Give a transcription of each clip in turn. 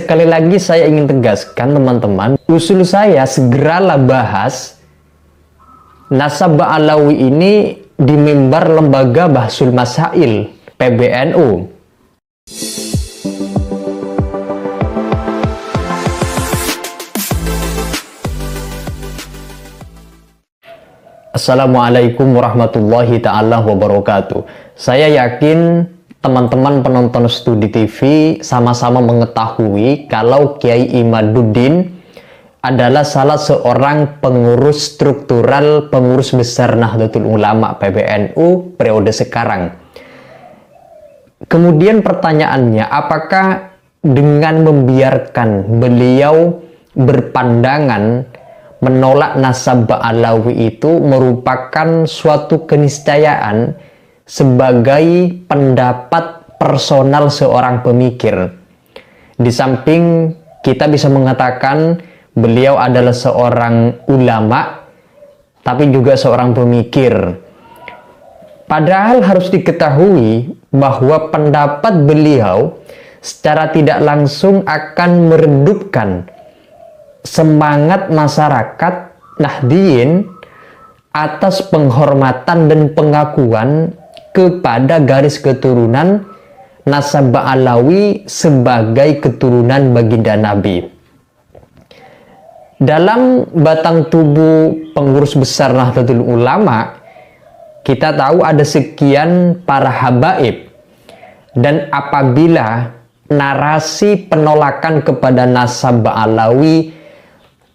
sekali lagi saya ingin tegaskan teman-teman, usul saya segeralah bahas Nasab Ba'alawi ini di mimbar Lembaga Bahsul Masail PBNU. Assalamualaikum warahmatullahi ta'ala wabarakatuh. Saya yakin teman-teman penonton Studi TV sama-sama mengetahui kalau Kiai Imaduddin adalah salah seorang pengurus struktural, pengurus besar Nahdlatul Ulama PBNU periode sekarang. Kemudian pertanyaannya, apakah dengan membiarkan beliau berpandangan menolak Nasab Ba'alawi itu merupakan suatu keniscayaan sebagai pendapat personal seorang pemikir? Di samping kita bisa mengatakan beliau adalah seorang ulama, tapi juga seorang pemikir. Padahal harus diketahui bahwa pendapat beliau secara tidak langsung akan meredupkan semangat masyarakat Nahdliyin atas penghormatan dan pengakuan kepada garis keturunan Nasab Ba'alawi sebagai keturunan baginda Nabi. Dalam batang tubuh pengurus besar Nahdlatul Ulama, kita tahu ada sekian para habaib, dan apabila narasi penolakan kepada Nasab Ba'alawi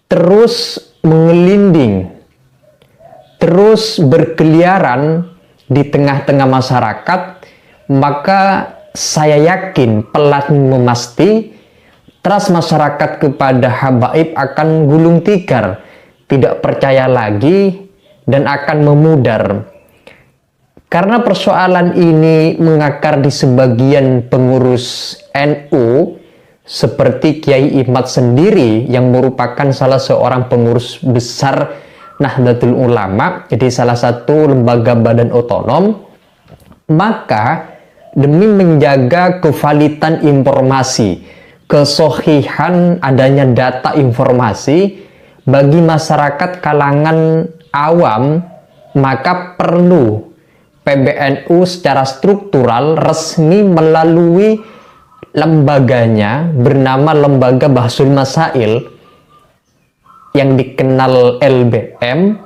terus mengelinding, terus berkeliaran di tengah-tengah masyarakat, maka saya yakin pelan memasti trust masyarakat kepada habaib akan gulung tikar, tidak percaya lagi, dan akan memudar. Karena persoalan ini mengakar di sebagian pengurus NU, seperti Kiai Imad sendiri yang merupakan salah seorang pengurus besar Nahdlatul Ulama, jadi salah satu lembaga badan otonom. Maka demi menjaga kevalitan informasi, kesohihan adanya data informasi bagi masyarakat kalangan awam, maka perlu PBNU secara struktural resmi melalui lembaganya bernama Lembaga Bahsul Masail yang dikenal LBM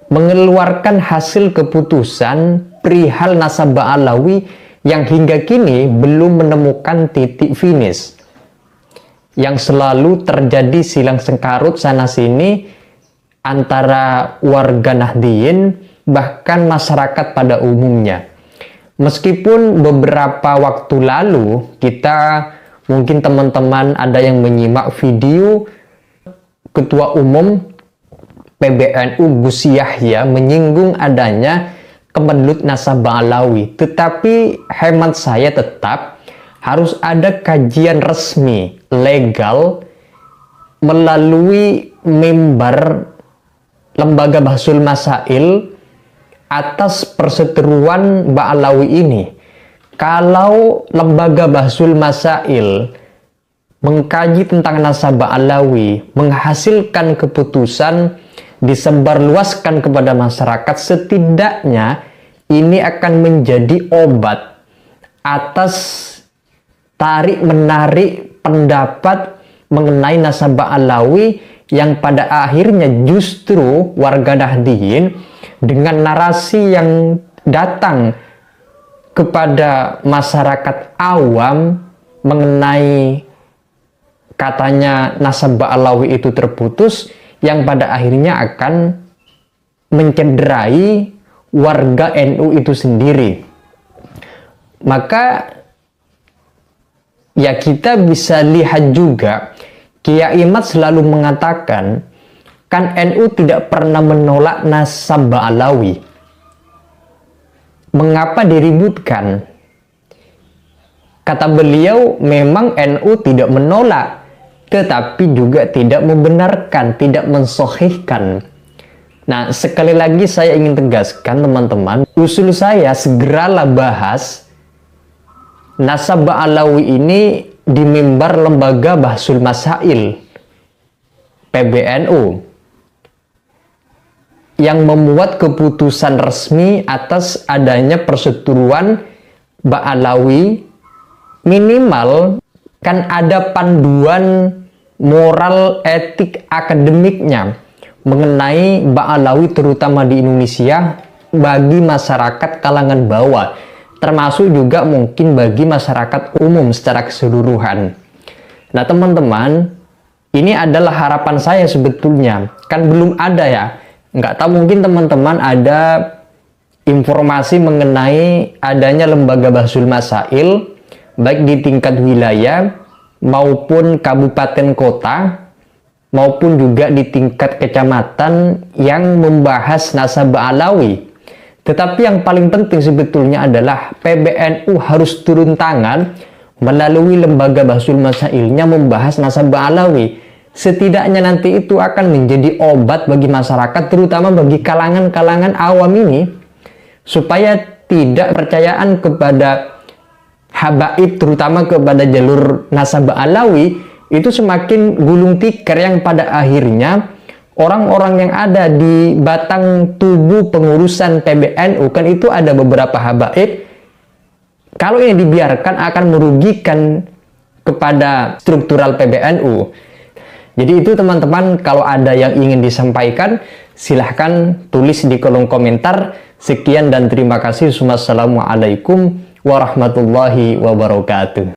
mengeluarkan hasil keputusan perihal Nasab Ba'alawi yang hingga kini belum menemukan titik finish, yang selalu terjadi silang sengkarut sana sini antara warga Nahdliyin bahkan masyarakat pada umumnya. Meskipun beberapa waktu lalu kita, mungkin teman-teman ada yang menyimak video Ketua Umum PBNU Gus Yahya menyinggung adanya kemelut Nasab Ba'alawi, tetapi hemat saya tetap harus ada kajian resmi legal melalui mimbar Lembaga Bahsul Masail atas perseteruan Ba'alawi ini. Kalau Lembaga Bahsul Masail mengkaji tentang Nasab Ba'alawi, menghasilkan keputusan, disebarluaskan kepada masyarakat, setidaknya ini akan menjadi obat atas tarik-menarik pendapat mengenai Nasab Ba'alawi yang pada akhirnya justru warga Nahdliyin dengan narasi yang datang kepada masyarakat awam mengenai katanya Nasab Ba'alawi itu terputus, yang pada akhirnya akan mencederai warga NU itu sendiri. Maka ya kita bisa lihat juga, Kiai Imad selalu mengatakan, kan NU tidak pernah menolak Nasab Ba'alawi. Mengapa diributkan? Kata beliau, memang NU tidak menolak, tetapi juga tidak membenarkan, tidak mensohihkan. Nah, sekali lagi saya ingin tegaskan teman-teman, usul saya segeralah bahas Nasab Ba'alawi ini di mimbar Lembaga Bahsul Masail PBNU yang membuat keputusan resmi atas adanya perseteruan Ba'alawi. Minimal kan ada panduan moral etik akademiknya mengenai Ba'alawi terutama di Indonesia bagi masyarakat kalangan bawah, termasuk juga mungkin bagi masyarakat umum secara keseluruhan. Nah teman-teman, ini adalah harapan saya sebetulnya, kan belum ada ya, nggak tahu mungkin teman-teman ada informasi mengenai adanya lembaga Bahsul Masail baik di tingkat wilayah maupun kabupaten kota maupun juga di tingkat kecamatan yang membahas nasabah Alawi. Tetapi yang paling penting sebetulnya adalah PBNU harus turun tangan melalui lembaga Bahsul Masailnya membahas nasabah Alawi. Setidaknya nanti itu akan menjadi obat bagi masyarakat, terutama bagi kalangan-kalangan awam ini, supaya tidak percayaan kepada habaib, terutama kepada jalur nasabah Alawi, itu semakin gulung tikar, yang pada akhirnya orang-orang yang ada di batang tubuh pengurusan PBNU, kan itu ada beberapa habaib, kalau ini dibiarkan akan merugikan kepada struktural PBNU. Jadi itu teman-teman, kalau ada yang ingin disampaikan silahkan tulis di kolom komentar. Sekian dan terima kasih. Wassalamualaikum warahmatullahi wabarakatuh.